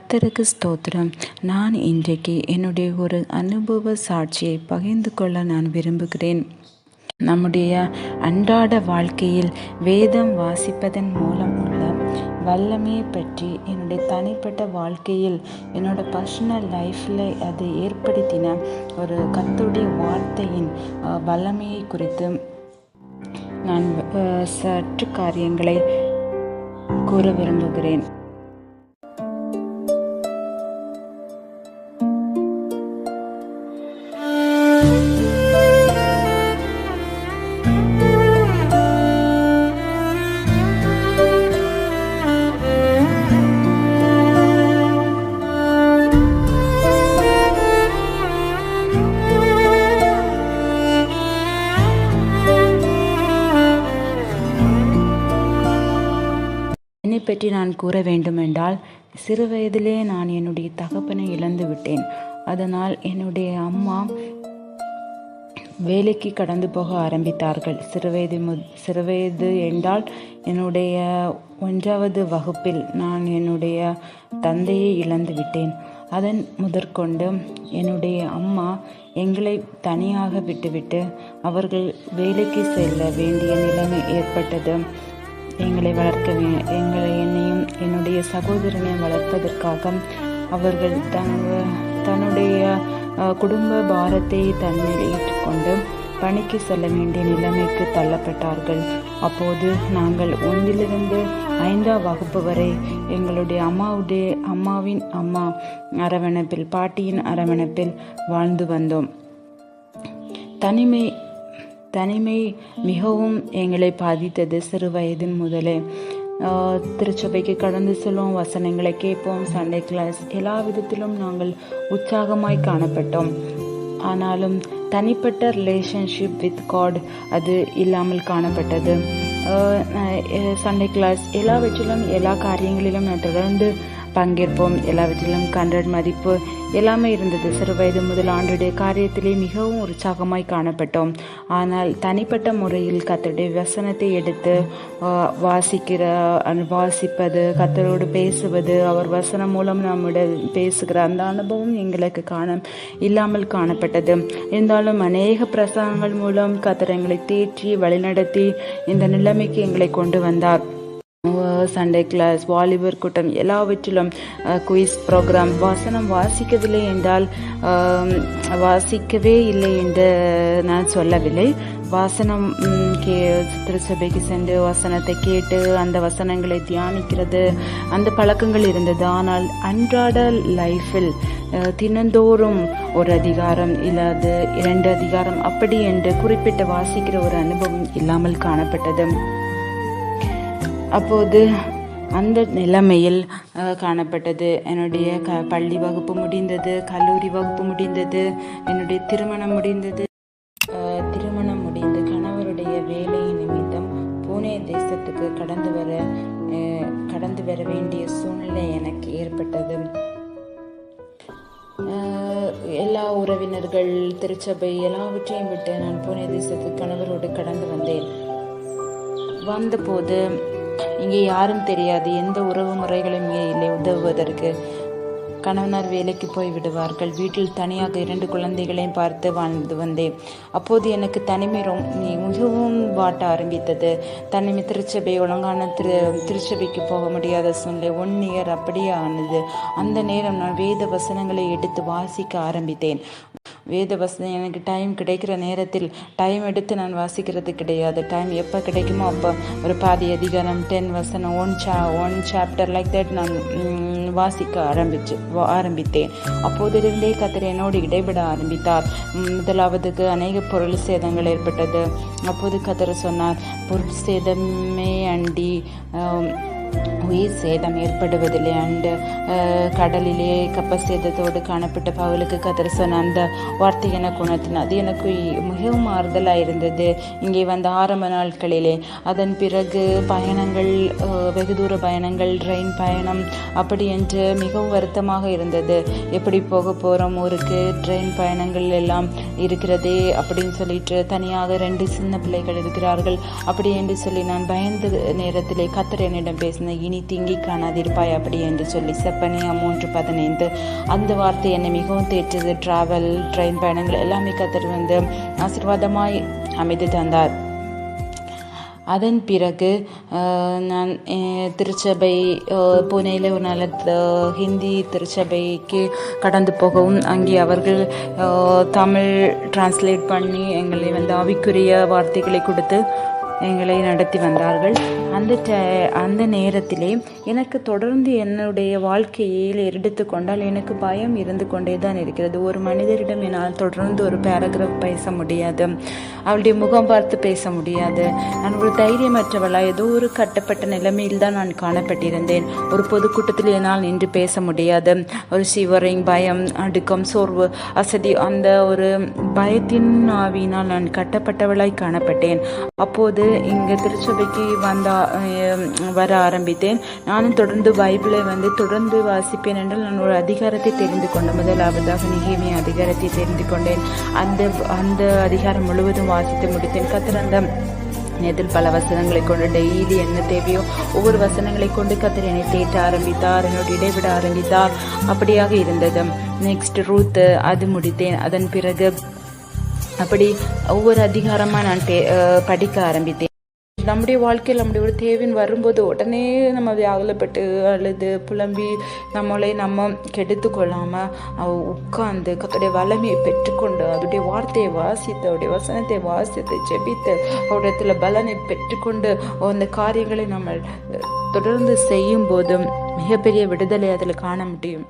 கர்த்தருக்கு ஸ்தோத்திரம். நான் இன்றைக்கு என்னுடைய ஒரு அனுபவ சாட்சியை பகிர்ந்து கொள்ள நான் விரும்புகிறேன். நம்முடைய அன்றாட வாழ்க்கையில் வேதம் வாசிப்பதன் மூலம் உள்ள வல்லமையை பற்றி என்னுடைய தனிப்பட்ட வாழ்க்கையில் என்னோட பர்சனல் லைஃப்பில் அது ஏற்படுத்தின ஒரு கர்த்தருடைய வார்த்தையின் வல்லமையை குறித்து நான் சற்று காரியங்களை கூற விரும்புகிறேன். என்னை பற்றி நான் கூற வேண்டுமென்றால், சிறு வயதிலே நான் என்னுடைய தகப்பனை இழந்து விட்டேன். அதனால் என்னுடைய அம்மா வேலைக்கு கடந்து போக ஆரம்பித்தார்கள். சிறுவயது என்றால் என்னுடைய 1வது வகுப்பில் நான் என்னுடைய தந்தையை இழந்து விட்டேன். அதன் முதற்கொண்டு என்னுடைய அம்மா எங்களை தனியாக விட்டுவிட்டு அவர்கள் வேலைக்கு செல்ல வேண்டிய நிலைமை ஏற்பட்டது. எங்களை என்னையும் என்னுடைய சகோதரனையும் வளர்ப்பதற்காக அவர்கள் தன்னுடைய குடும்ப பாரத்தை தன்னில் ஏற்றுக்கொண்டு பணிக்கு செல்ல வேண்டிய நிலைமைக்கு தள்ளப்பட்டார்கள். அப்போது நாங்கள் 1லிருந்து 5ஆம் வகுப்பு வரை எங்களுடைய அம்மாவின் அம்மா அரவணைப்பில், பாட்டியின் அரவணைப்பில் வாழ்ந்து வந்தோம். தனிமை மிகவும் எங்களை பாதித்தது. சிறு வயதின் முதலே திருச்சபைக்கு கடந்து செல்வோம், வசனங்களை கேட்போம், சண்டே கிளாஸ், எல்லா விதத்திலும் நாங்கள் உற்சாகமாய் காணப்பட்டோம். ஆனாலும் தனிப்பட்ட ரிலேஷன்ஷிப் வித் காட் அது இல்லாமல் காணப்பட்டது. சண்டே கிளாஸ் எல்லாவற்றிலும் எல்லா காரியங்களிலும் நான் தொடர்ந்து பங்கேற்போம். எல்லாவற்றிலும் 100 மதிப்பு எல்லாமே இருந்தது. சிறு வயது முதல் ஆண்டுடைய காரியத்திலே மிகவும் உற்சாகமாய் காணப்பட்டோம். ஆனால் தனிப்பட்ட முறையில் கர்த்தருடைய வசனத்தை எடுத்து வாசிப்பது, கர்த்தரோடு பேசுவது, அவர் வசனம் மூலம் நம்முடைய பேசுகிற அந்த அனுபவம் எங்களுக்கு இல்லாமல் காணப்பட்டது. இருந்தாலும் அநேக பிரசங்கங்கள் மூலம் கர்த்தர் எங்களை தேற்றி வழிநடத்தி இந்த நிலைமைக்கு எங்களை கொண்டு வந்தார். சண்டே கிளாஸ், வாலிபர் கூட்டம் எல்லாவற்றிலும் குயிஸ் ப்ரோக்ராம், வசனம் வாசிக்கவில்லை என்றால் வாசிக்கவே இல்லை என்று நான் சொல்லவில்லை. வசனம் திருச்சபைக்கு சென்று வசனத்தை கேட்டு அந்த வசனங்களை தியானிக்கிறது, அந்த பழக்கங்கள் இருந்தது. ஆனால் அன்றாட லைஃப்பில் தினந்தோறும் ஒரு அதிகாரம் இல்லாது 2 அதிகாரம் அப்படி என்று குறிப்பிட்டு வாசிக்கிற ஒரு அனுபவம் இல்லாமல் காணப்பட்டது. அப்போது அந்த நிலைமையில் காணப்பட்டது. என்னுடைய பள்ளி வகுப்பு முடிந்தது, கல்லூரி வகுப்பு முடிந்தது, என்னுடைய திருமணம் முடிந்து கணவருடைய வேலை நிமித்தம் புனே தேசத்துக்கு கடந்து வர வேண்டிய சூழ்நிலை எனக்கு ஏற்பட்டது. எல்லா உறவினர்கள், திருச்சபை எல்லாவற்றையும் விட்டு நான் புனே தேசத்துக்கு கணவரோடு கடந்து வந்தபோது இங்கே யாரும் தெரியாது, எந்த உறவு முறைகளும் இங்கே இல்லை உதவுவதற்கு. கணவனார் வேலைக்கு போய் விடுவார்கள். வீட்டில் தனியாக 2 குழந்தைகளையும் பார்த்து வாழ்ந்து வந்தேன். அப்போது எனக்கு தனிமை மிகவும் வாட்ட ஆரம்பித்தது. தனிமை திருச்சபை ஒழுங்கான திருச்சபைக்கு போக முடியாத சூழ்நிலை 1 இயர் அப்படியே ஆனது. அந்த நேரம் நான் வேத வசனங்களை எடுத்து வாசிக்க ஆரம்பித்தேன். வேத வசனம் எனக்கு டைம் கிடைக்கிற நேரத்தில் டைம் எடுத்து நான் வாசிக்கிறது கிடையாது. டைம் எப்போ கிடைக்குமோ அப்போ ஒரு பாதி அதிகாரம், 10 வசனம், 1 சாப்டர் லைக் தட் நான் வாசிக்க ஆரம்பித்தேன். அப்போதிலிருந்தே கர்த்தர் என்னோடு இடைபட ஆரம்பித்தார். முதலாவதுக்கு அநேக பொருள் சேதங்கள் ஏற்பட்டது. அப்போது கர்த்தர் சொன்னார், பொருள் சேதமே அண்டி உயிர் சேதம் ஏற்படுவதில்லை. அண்டு கடலிலே கப்பல் சேதத்தோடு காணப்பட்ட பவுலுக்கு கர்த்தர் சொன்ன அந்த வார்த்தை எனக்கு உணர்த்தின. அது எனக்கு மிகவும் ஆறுதலாக இருந்தது. இங்கே வந்த ஆரம்ப நாட்களிலே, அதன் பிறகு பயணங்கள், வெகு தூர பயணங்கள், ட்ரெயின் பயணம் அப்படி என்று மிகவும் வருத்தமாக இருந்தது. எப்படி போக போகிறோம் ஊருக்கு, ட்ரெயின் பயணங்கள் எல்லாம் இருக்கிறதே அப்படின்னு சொல்லிட்டு, தனியாக 2 சின்ன பிள்ளைகள் இருக்கிறார்கள் அப்படி என்று சொல்லி நான் பயந்த நேரத்திலே கர்த்தர் என்னிடம் பேசினார். வசனம், இனி தீங்கி காணாதிருப்பாய் அப்படி என்று சொல்லி. செப்பனியா 3:15. அந்த வார்த்தை என்னை மிகவும் தேற்றது. டிராவல், ட்ரெயின் பயணங்கள் எல்லாமே கர்த்தர் ஆசீர்வாதமாய் அமைத்து தந்தார். அதன் பிறகு நான் திருச்சபை புனேயில் ஒரு நல்ல ஹிந்தி திருச்சபைக்கு கடந்து போகவும் அங்கே அவர்கள் தமிழ் டிரான்ஸ்லேட் பண்ணி எங்களை ஆவிக்குரிய வார்த்தைகளை கொடுத்து எங்களை நடத்தி வந்தார்கள். அந்த நேரத்திலே எனக்கு தொடர்ந்து என்னுடைய வாழ்க்கையில் எடுத்து கொண்டால் எனக்கு பயம் இருந்து கொண்டே தான் இருக்கிறது. ஒரு மனிதரிடம் என்னால் தொடர்ந்து ஒரு பேராகிராஃப் பேச முடியாது, அவளுடைய முகம் பார்த்து பேச முடியாது. நான் ஒரு தைரியமற்றவளாக ஏதோ ஒரு கட்டப்பட்ட நிலைமையில் தான் நான் காணப்பட்டிருந்தேன். ஒரு பொதுக்கூட்டத்தில் என்னால் நின்று பேச முடியாது. ஒரு சிவரிங், பயம், அடுக்கம், சோர்வு, அசதி, அந்த ஒரு பயத்தின் ஆவியினால் நான் கட்டப்பட்டவளாய் காணப்பட்டேன். அப்போது இங்கே திருச்சபைக்கு வர ஆரம்பித்தேன். நானும் தொடர்ந்து பைபிளை தொடர்ந்து வாசிப்பேன் என்றால் நான் ஒரு அதிகாரத்தை தெரிந்து கொண்டேன். முதலாவதாக நெகேமியா அதிகாரத்தை தெரிந்து கொண்டேன். அந்த அதிகாரம் முழுவதும் வாசித்து முடித்தேன். கர்த்தர் அந்த நேரத்தில் பல வசனங்களை கொண்டு டெய்லி என்ன தேவையோ ஒவ்வொரு வசனங்களை கொண்டு கர்த்தர் என்னை தேற்ற ஆரம்பித்தார், என்னோட இடைவிட ஆரம்பித்தார். அப்படியாக இருந்தது. நெக்ஸ்ட் ரூத், அது முடித்தேன். அதன் பிறகு அப்படி ஒவ்வொரு அதிகாரமாக நான் படிக்க ஆரம்பித்தேன். நம்முடைய வாழ்க்கையில் நம்முடைய ஒரு தேவைன்னு வரும்போது உடனே நம்ம வியாகுலப்பட்டு அழுது புலம்பி நம்ம கெடுத்து கொள்ளாமல் உட்கார்ந்து கர்த்தருடைய வல்லமையை பெற்றுக்கொண்டு அவருடைய வார்த்தையை வாசித்து அவருடைய வசனத்தை வாசித்து ஜெபித்து அவருடைய பலனை பெற்றுக்கொண்டு அந்த காரியங்களை நம்ம தொடர்ந்து செய்யும் போதும் மிகப்பெரிய விடுதலை அதில் காண முடியும்.